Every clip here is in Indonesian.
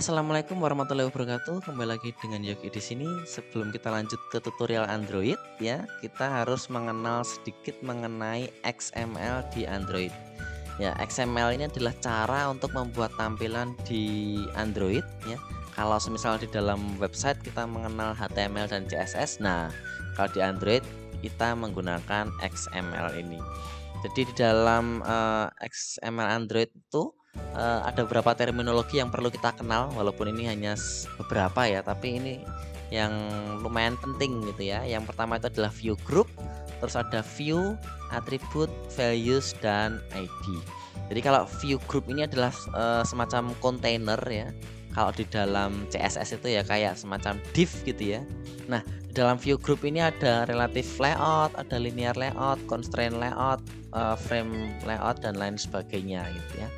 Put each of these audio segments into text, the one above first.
Assalamualaikum warahmatullahi wabarakatuh. Kembali lagi dengan Yogi di sini. Sebelum kita lanjut ke tutorial Android ya, kita harus mengenal sedikit mengenai XML di Android. Ya, XML ini adalah cara untuk membuat tampilan di Android ya. Kalau semisal di dalam website kita mengenal HTML dan CSS, nah kalau di Android kita menggunakan XML ini. Jadi di dalam XML Android itu ada beberapa terminologi yang perlu kita kenal, walaupun ini hanya beberapa ya, tapi ini yang lumayan penting gitu ya. Yang pertama itu adalah view group, terus ada view, attribute, values, dan ID. Jadi kalau view group ini adalah semacam container ya. Kalau di dalam CSS itu ya kayak semacam div gitu ya. Nah, di dalam view group ini ada relative layout, ada linear layout, constraint layout, frame layout, dan lain sebagainya gitu ya.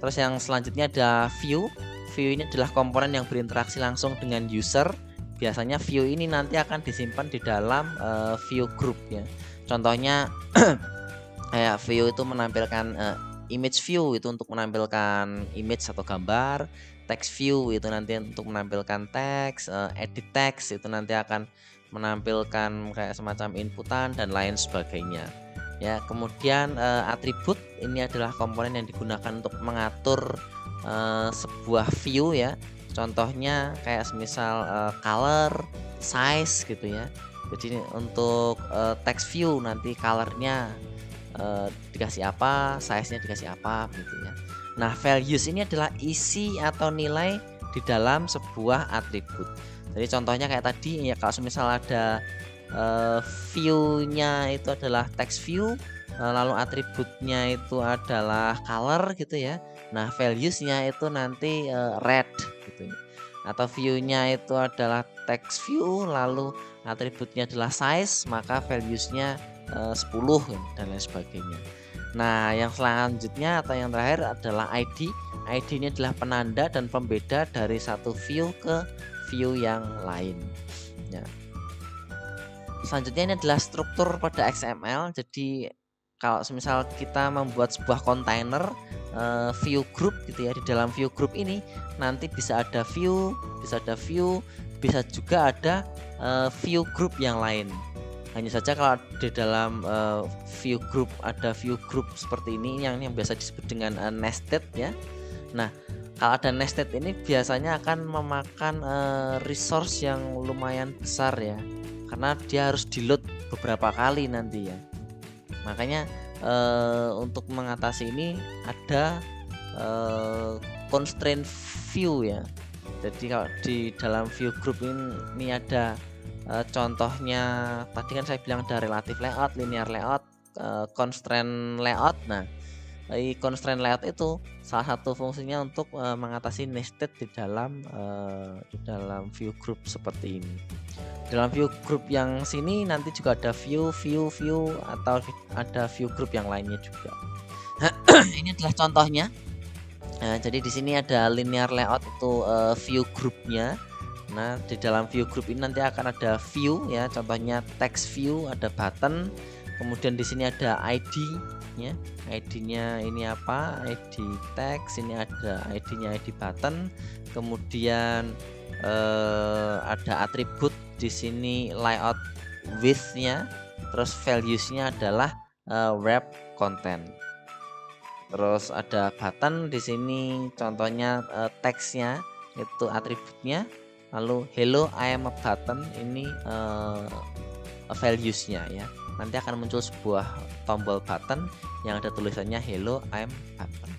Terus yang selanjutnya ada view. View ini adalah komponen yang berinteraksi langsung dengan user. Biasanya view ini nanti akan disimpan di dalam view group ya. Contohnya kayak view itu menampilkan image view itu untuk menampilkan image atau gambar, text view itu nanti untuk menampilkan teks, edit text itu nanti akan menampilkan kayak semacam inputan dan lain sebagainya. Ya, kemudian atribut ini adalah komponen yang digunakan untuk mengatur sebuah view ya. Contohnya kayak semisal color, size gitu ya. Jadi untuk text view nanti colornya dikasih apa, size-nya dikasih apa gitu ya. Nah, values ini adalah isi atau nilai di dalam sebuah atribut. Jadi contohnya kayak tadi ya, kalau semisal ada view-nya itu adalah text view, lalu atributnya itu adalah color gitu ya. Nah, values-nya itu nanti red gitu. Atau view-nya itu adalah text view, lalu atributnya adalah size, maka values-nya 10 dan lain sebagainya. Nah, yang selanjutnya atau yang terakhir adalah ID. ID ini adalah penanda dan pembeda dari satu view ke view yang lain. Ya. Selanjutnya ini adalah struktur pada XML. Jadi kalau semisal kita membuat sebuah kontainer view group gitu ya, di dalam view group ini nanti bisa ada view, bisa juga ada view group yang lain. Hanya saja kalau di dalam view group ada view group seperti ini yang biasa disebut dengan nested ya. Nah, kalau ada nested ini biasanya akan memakan resource yang lumayan besar ya, karena dia harus di load beberapa kali nanti ya. Makanya untuk mengatasi ini ada constraint view ya. Jadi kalau di dalam view group ini ada contohnya tadi kan saya bilang ada relative layout, linear layout, constraint layout. Nah, constraint layout itu salah satu fungsinya untuk mengatasi nested di dalam view group seperti ini. Dalam view group yang sini nanti juga ada view atau ada view group yang lainnya juga. Ini adalah contohnya. Nah, jadi di sini ada linear layout itu view groupnya. Nah, di dalam view group ini nanti akan ada view ya, contohnya text view, ada button, kemudian di sini ada ID ya. ID-nya ini apa? ID text, ini ada ID-nya ID button, kemudian ada atribut di sini layout width-nya, terus values-nya adalah wrap content. Terus ada button di sini contohnya text-nya itu atributnya. Lalu hello I am a button ini values-nya ya. Nanti akan muncul sebuah tombol button yang ada tulisannya hello I am button.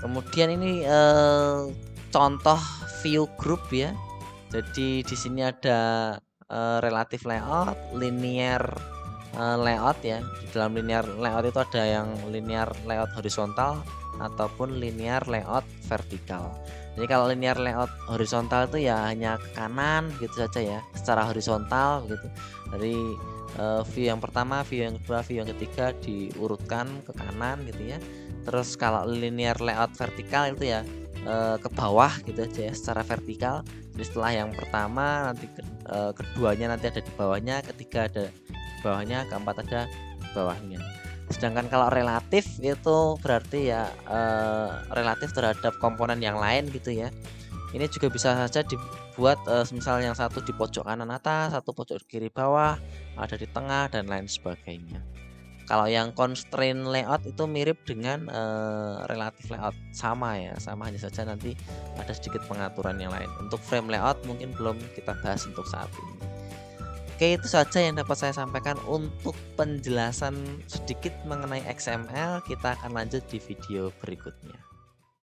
Kemudian ini contoh view group ya. Jadi di sini ada relative layout, linear layout ya. Di dalam linear layout itu ada yang linear layout horizontal ataupun linear layout vertikal. Jadi kalau linear layout horizontal itu ya hanya ke kanan gitu saja ya, secara horizontal gitu. Dari view yang pertama, view yang kedua, view yang ketiga diurutkan ke kanan gitu ya. Terus kalau linear layout vertikal itu ya ke bawah gitu aja ya, secara vertikal. Jadi setelah yang pertama nanti keduanya nanti ada di bawahnya, ketiga ada di bawahnya, keempat ada di bawahnya. Sedangkan kalau relatif itu berarti ya relatif terhadap komponen yang lain gitu ya. Ini juga bisa saja dibuat misal yang satu di pojok kanan atas, satu pojok kiri bawah, ada di tengah dan lain sebagainya. Kalau yang constraint layout itu mirip dengan relative layout, sama ya, sama, hanya saja nanti ada sedikit pengaturan yang lain. Untuk frame layout mungkin belum kita bahas untuk saat ini. Oke, itu saja yang dapat saya sampaikan untuk penjelasan sedikit mengenai XML. Kita akan lanjut di video berikutnya.